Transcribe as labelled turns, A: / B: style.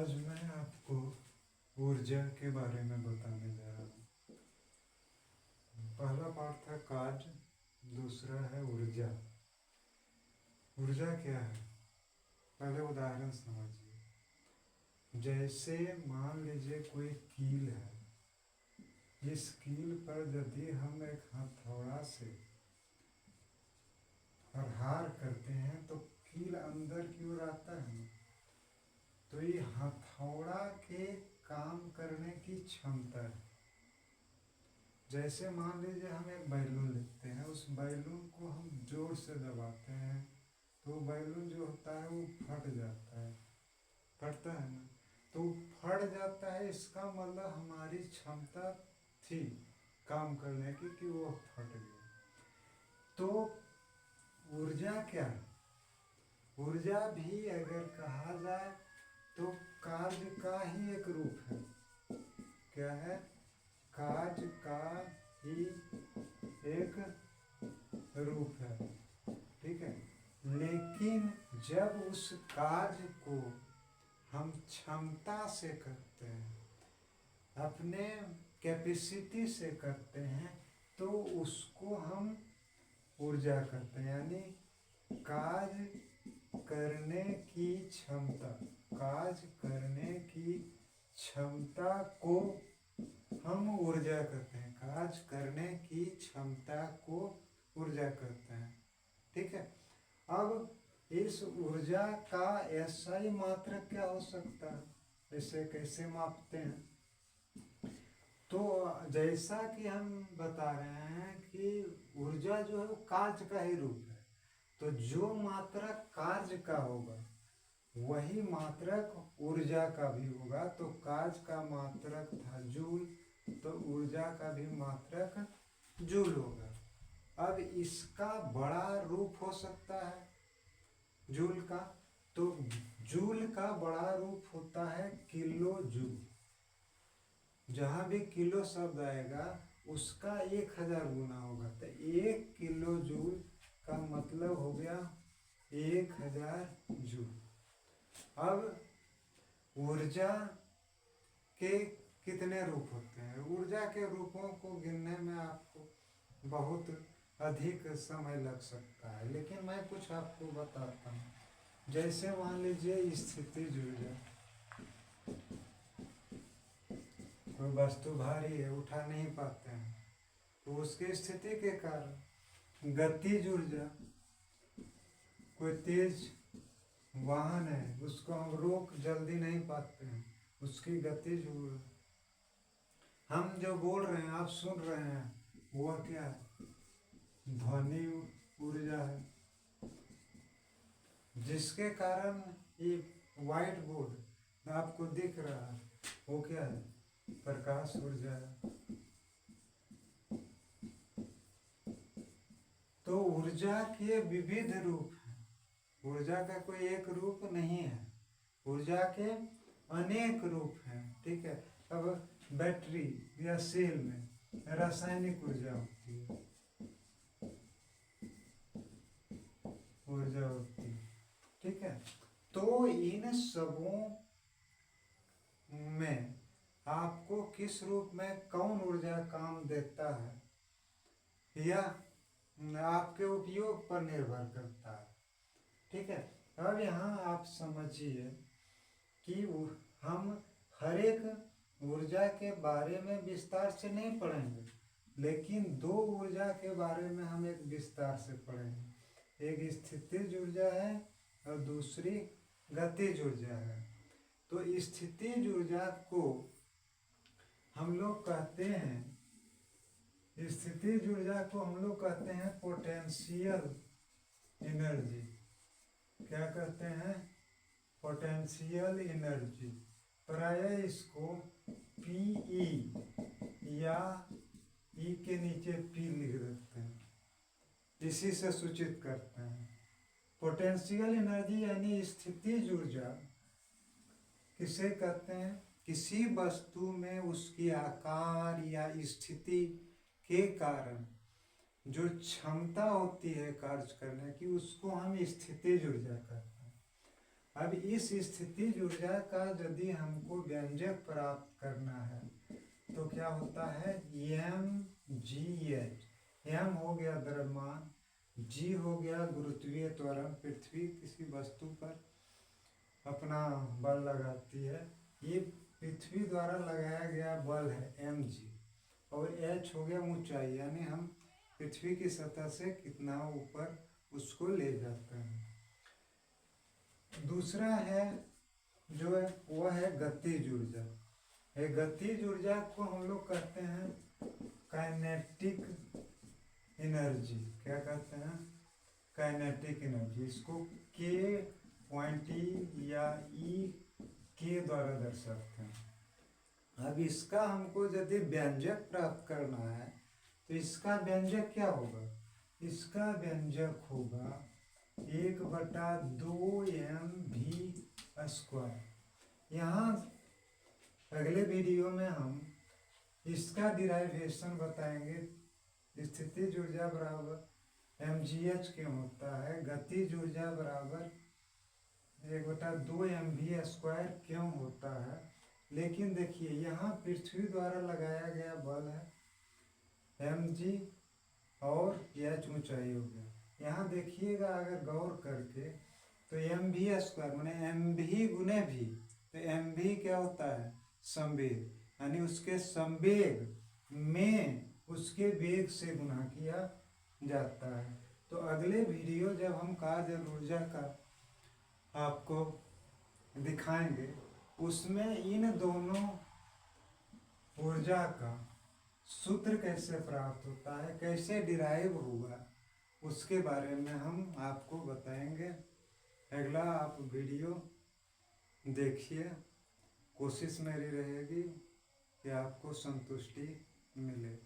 A: आज मैं आपको ऊर्जा के बारे में बताने जा रहा हूँ। पहला पार्ट था कार्य, दूसरा है ऊर्जा। ऊर्जा क्या है? पहले उदाहरण समझिए। जैसे मान लीजिए कोई कील है, इस कील पर यदि हम एक हथौड़ा से प्रहार करते हैं तो कील अंदर की ओर आता है। तो ये हथौड़ा के काम करने की क्षमता है। जैसे मान लीजिए हम एक बैलून लेते हैं, उस बैलून को हम जोर से दबाते हैं तो बैलून जो होता है वो फट जाता है, फटता है ना। तो फट जाता है, इसका मतलब हमारी क्षमता थी काम करने की कि वो फट गया। तो ऊर्जा क्या है? ऊर्जा भी अगर कहा जाए तो कार्य का ही एक रूप है। क्या है? कार्य का ही एक रूप है, ठीक है। लेकिन जब उस कार्य को हम क्षमता से करते हैं, अपने कैपेसिटी से करते हैं, तो उसको हम ऊर्जा करते हैं। यानी कार्य करने की क्षमता, कार्य करने की क्षमता को हम ऊर्जा करते हैं। कार्य करने की क्षमता को ऊर्जा करते हैं, ठीक है। अब इस ऊर्जा का SI मात्रक क्या हो सकता है? इसे कैसे मापते हैं? तो जैसा कि हम बता रहे हैं कि ऊर्जा जो है वो कार्य का ही रूप है। तो जो मात्रक कार्य का होगा वही मात्रक ऊर्जा का भी होगा। तो कार्य का मात्रक था जूल, तो ऊर्जा का भी मात्रक जूल होगा। अब इसका बड़ा रूप हो सकता है जूल का, तो जूल का बड़ा रूप होता है किलो जूल। जहाँ भी किलो शब्द आएगा उसका 1000 गुना होगा। तो 1 किलो जूल का मतलब हो गया 1000 जूल। अब ऊर्जा के कितने रूप होते हैं? ऊर्जा के रूपों को गिनने में आपको बहुत अधिक समय लग सकता है, लेकिन मैं कुछ आपको बताता हूँ। जैसे मान लीजिए स्थितिज ऊर्जा, कोई वस्तु भारी है, उठा नहीं पाते हैं, तो उसकी स्थिति के कारण। गतिज ऊर्जा, कोई तेज वाहन है, उसको हम रोक जल्दी नहीं पाते हैं, उसकी गतिज ऊर्जा। हम जो बोल रहे हैं, आप सुन रहे हैं, वह क्या है? ध्वनि ऊर्जा है, जिसके कारण ये व्हाइट बोर्ड आपको दिख रहा है, वो क्या है? प्रकाश ऊर्जा है। तो ऊर्जा के विविध रूप हैं। ऊर्जा का कोई एक रूप नहीं है, ऊर्जा के अनेक रूप हैं, ठीक है। अब बैटरी या सेल में रासायनिक ऊर्जा होती है, ऊर्जा होती है, ठीक है। तो इन सबों में आपको किस रूप में कौन ऊर्जा काम देता है यह आपके उपयोग पर निर्भर करता है, ठीक है। अब यहाँ आप समझिए कि हम हर एक ऊर्जा के बारे में विस्तार से नहीं पढ़ेंगे, लेकिन 2 ऊर्जा के बारे में हम एक विस्तार से पढ़ेंगे। एक स्थितिज ऊर्जा है और दूसरी गतिज ऊर्जा है। तो स्थितिज ऊर्जा को हम लोग कहते हैं, स्थितिज ऊर्जा को हम लोग कहते हैं पोटेंशियल एनर्जी। क्या कहते हैं? Potential energy. प्रायः इसको PE या E के नीचे P लिख देते हैं, इसी से सूचित करते हैं। पोटेंशियल एनर्जी यानी स्थितिज ऊर्जा किसे कहते हैं? किसी वस्तु में उसकी आकार या स्थिति के कारण जो क्षमता होती है कार्य करने की, उसको हम स्थितिज ऊर्जा कहते हैं। अब इस स्थितिज ऊर्जा का यदि हमको व्यंजक प्राप्त करना है तो क्या होता है, mgh। m हो गया द्रव्यमान, g हो गया गुरुत्वीय त्वरण, पृथ्वी किसी वस्तु पर अपना बल लगाती है, ये पृथ्वी द्वारा लगाया गया बल है mg, और h हो गया ऊंचाई, यानी हम पृथ्वी की सतह से कितना ऊपर उसको ले जाते हैं। दूसरा है जो है वह है गतिज ऊर्जा। ये गतिज ऊर्जा को हम लोग कहते हैं काइनेटिक एनर्जी। क्या कहते हैं, काइनेटिक एनर्जी। इसको के पॉइंट ई या ई के द्वारा दर्शाते हैं। अब इसका हमको यदि व्यंजक प्राप्त करना है तो इसका व्यंजक क्या होगा, इसका व्यंजक होगा 1/2mv²। यहाँ अगले वीडियो में हम इसका डिराइवेशन बताएंगे। स्थितिज ऊर्जा बराबर mgh क्यों होता है, गतिज ऊर्जा बराबर 1/2mv² क्यों होता है। लेकिन देखिए यहाँ पृथ्वी द्वारा लगाया गया बल है mg और h ऊंचाई हो गया। यहाँ देखिएगा अगर गौर करके तो mv² माने mv गुने v, तो mv क्या होता है, संवेग, यानी उसके संवेग में उसके वेग से गुना किया जाता है। तो अगले वीडियो जब हम कार्य ऊर्जा का आपको दिखाएंगे उसमें इन दोनों ऊर्जा का सूत्र कैसे प्राप्त होता है, कैसे डिराइव होगा, उसके बारे में हम आपको बताएंगे। अगला आप वीडियो देखिए, कोशिश मेरी रहेगी कि आपको संतुष्टि मिले।